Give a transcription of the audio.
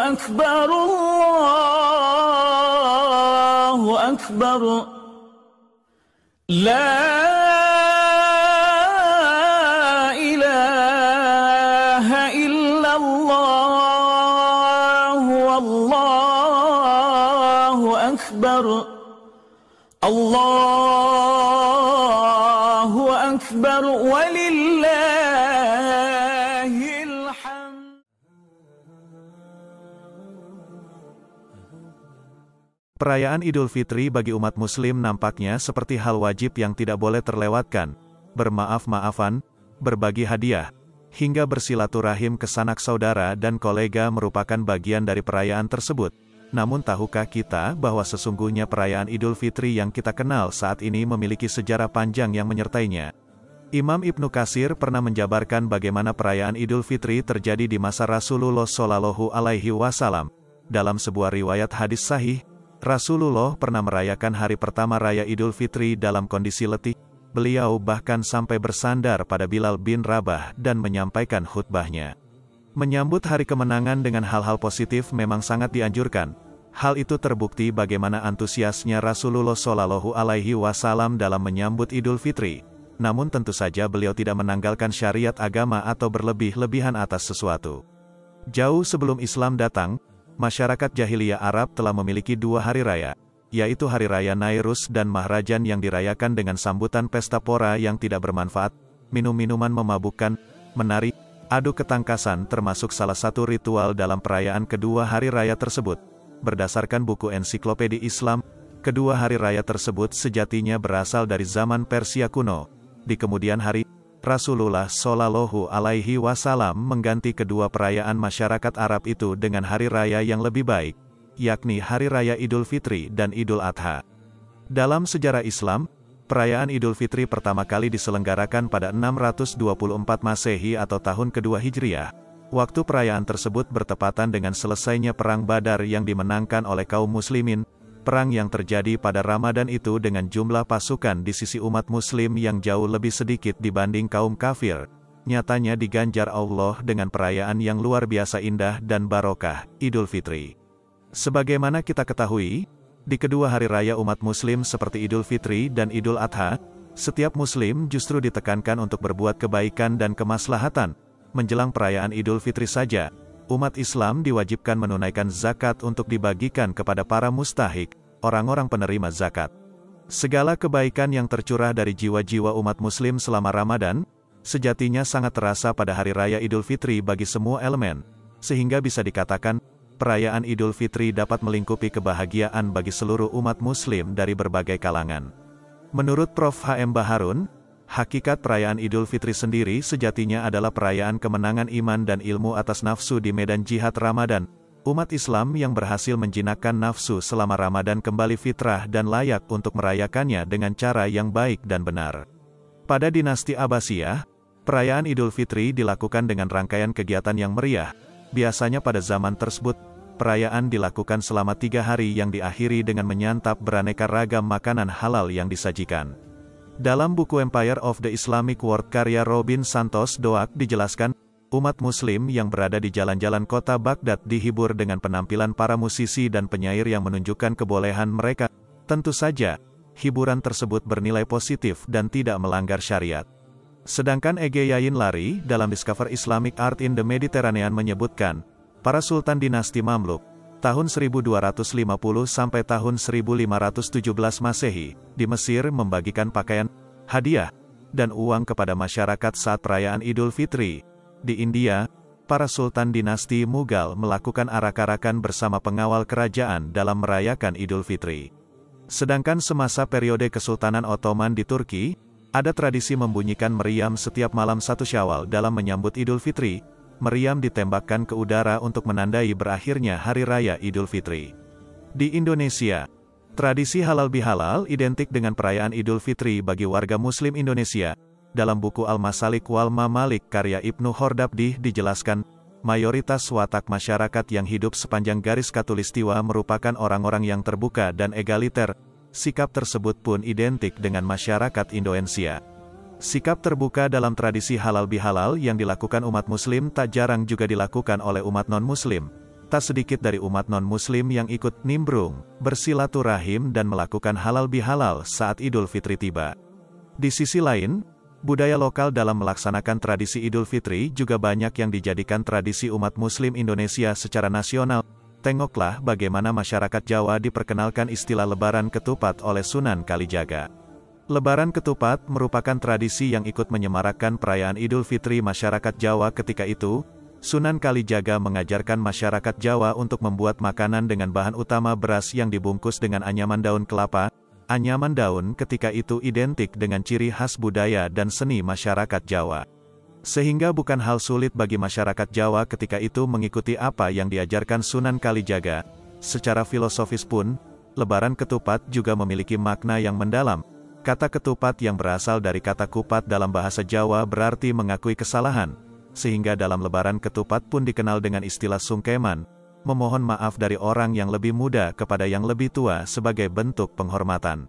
أكبر الله أكبر لا إله إلا الله والله أكبر الله أكبر ولله الحمد. Perayaan Idul Fitri bagi umat Muslim nampaknya seperti hal wajib yang tidak boleh terlewatkan. Bermaaf-maafan, berbagi hadiah, hingga bersilaturahim ke sanak saudara dan kolega merupakan bagian dari perayaan tersebut. Namun tahukah kita bahwa sesungguhnya perayaan Idul Fitri yang kita kenal saat ini memiliki sejarah panjang yang menyertainya? Imam Ibnu Katsir pernah menjabarkan bagaimana perayaan Idul Fitri terjadi di masa Rasulullah Shallallahu Alaihi Wasallam. Dalam sebuah riwayat hadis sahih, Rasulullah pernah merayakan hari pertama raya Idul Fitri dalam kondisi letih. Beliau bahkan sampai bersandar pada Bilal bin Rabah dan menyampaikan khutbahnya. Menyambut hari kemenangan dengan hal-hal positif memang sangat dianjurkan. Hal itu terbukti bagaimana antusiasnya Rasulullah Shallallahu Alaihi Wasallam dalam menyambut Idul Fitri. Namun tentu saja beliau tidak menanggalkan syariat agama atau berlebih-lebihan atas sesuatu. Jauh sebelum Islam datang, masyarakat jahiliyah Arab telah memiliki dua hari raya, yaitu Hari Raya Nairus dan Mahrajan yang dirayakan dengan sambutan pesta pora yang tidak bermanfaat, minum-minuman memabukkan, menari, adu ketangkasan termasuk salah satu ritual dalam perayaan kedua hari raya tersebut. Berdasarkan buku ensiklopedi Islam, kedua hari raya tersebut sejatinya berasal dari zaman Persia kuno. Di kemudian hari, Rasulullah Shallallahu Alaihi Wasallam mengganti kedua perayaan masyarakat Arab itu dengan hari raya yang lebih baik, yakni Hari Raya Idul Fitri dan Idul Adha. Dalam sejarah Islam, perayaan Idul Fitri pertama kali diselenggarakan pada 624 Masehi atau tahun kedua Hijriah. Waktu perayaan tersebut bertepatan dengan selesainya Perang Badar yang dimenangkan oleh kaum muslimin. Perang yang terjadi pada Ramadan itu dengan jumlah pasukan di sisi umat muslim yang jauh lebih sedikit dibanding kaum kafir, nyatanya diganjar Allah dengan perayaan yang luar biasa indah dan barokah, Idul Fitri. Sebagaimana kita ketahui, di kedua hari raya umat muslim seperti Idul Fitri dan Idul Adha, setiap muslim justru ditekankan untuk berbuat kebaikan dan kemaslahatan. Menjelang perayaan Idul Fitri saja, umat Islam diwajibkan menunaikan zakat untuk dibagikan kepada para mustahik, orang-orang penerima zakat. Segala kebaikan yang tercurah dari jiwa-jiwa umat muslim selama Ramadan, sejatinya sangat terasa pada hari raya Idul Fitri bagi semua elemen, sehingga bisa dikatakan, perayaan Idul Fitri dapat melingkupi kebahagiaan bagi seluruh umat muslim dari berbagai kalangan. Menurut Prof. H.M. Baharun, hakikat perayaan Idul Fitri sendiri sejatinya adalah perayaan kemenangan iman dan ilmu atas nafsu di medan jihad Ramadan. Umat Islam yang berhasil menjinakkan nafsu selama Ramadan kembali fitrah dan layak untuk merayakannya dengan cara yang baik dan benar. Pada dinasti Abbasiyah, perayaan Idul Fitri dilakukan dengan rangkaian kegiatan yang meriah. Biasanya pada zaman tersebut, perayaan dilakukan selama 3 hari yang diakhiri dengan menyantap beraneka ragam makanan halal yang disajikan. Dalam buku Empire of the Islamic World karya Robin Santos Doak dijelaskan, umat muslim yang berada di jalan-jalan kota Baghdad dihibur dengan penampilan para musisi dan penyair yang menunjukkan kebolehan mereka. Tentu saja, hiburan tersebut bernilai positif dan tidak melanggar syariat. Sedangkan Ege Yayin Lari, dalam Discover Islamic Art in the Mediterranean menyebutkan, para sultan dinasti Mamluk, tahun 1250 sampai tahun 1517 Masehi, di Mesir membagikan pakaian, hadiah, dan uang kepada masyarakat saat perayaan Idul Fitri. Di India, para sultan dinasti Mughal melakukan arak-arakan bersama pengawal kerajaan dalam merayakan Idul Fitri. Sedangkan semasa periode Kesultanan Ottoman di Turki, ada tradisi membunyikan meriam setiap malam 1 Syawal dalam menyambut Idul Fitri. Meriam ditembakkan ke udara untuk menandai berakhirnya Hari Raya Idul Fitri. Di Indonesia, tradisi halal bihalal identik dengan perayaan Idul Fitri bagi warga Muslim Indonesia. Dalam buku Al-Masalik wal Mamalik karya Ibnu Hordabdih dijelaskan, mayoritas watak masyarakat yang hidup sepanjang garis khatulistiwa merupakan orang-orang yang terbuka dan egaliter. Sikap tersebut pun identik dengan masyarakat Indonesia. Sikap terbuka dalam tradisi halal bihalal yang dilakukan umat muslim tak jarang juga dilakukan oleh umat non-muslim. tak sedikit dari umat non-muslim yang ikut nimbrung, bersilaturahim dan melakukan halal bihalal saat Idul Fitri tiba. Di sisi lain, budaya lokal dalam melaksanakan tradisi Idul Fitri juga banyak yang dijadikan tradisi umat muslim Indonesia secara nasional. Tengoklah bagaimana masyarakat Jawa diperkenalkan istilah Lebaran Ketupat oleh Sunan Kalijaga. Lebaran Ketupat merupakan tradisi yang ikut menyemarakkan perayaan Idul Fitri masyarakat Jawa ketika itu. Sunan Kalijaga mengajarkan masyarakat Jawa untuk membuat makanan dengan bahan utama beras yang dibungkus dengan anyaman daun kelapa. Anyaman daun ketika itu identik dengan ciri khas budaya dan seni masyarakat Jawa. Sehingga bukan hal sulit bagi masyarakat Jawa ketika itu mengikuti apa yang diajarkan Sunan Kalijaga. Secara filosofis pun, Lebaran Ketupat juga memiliki makna yang mendalam. Kata ketupat yang berasal dari kata kupat dalam bahasa Jawa berarti mengakui kesalahan. Sehingga dalam Lebaran Ketupat pun dikenal dengan istilah sungkeman, memohon maaf dari orang yang lebih muda kepada yang lebih tua sebagai bentuk penghormatan.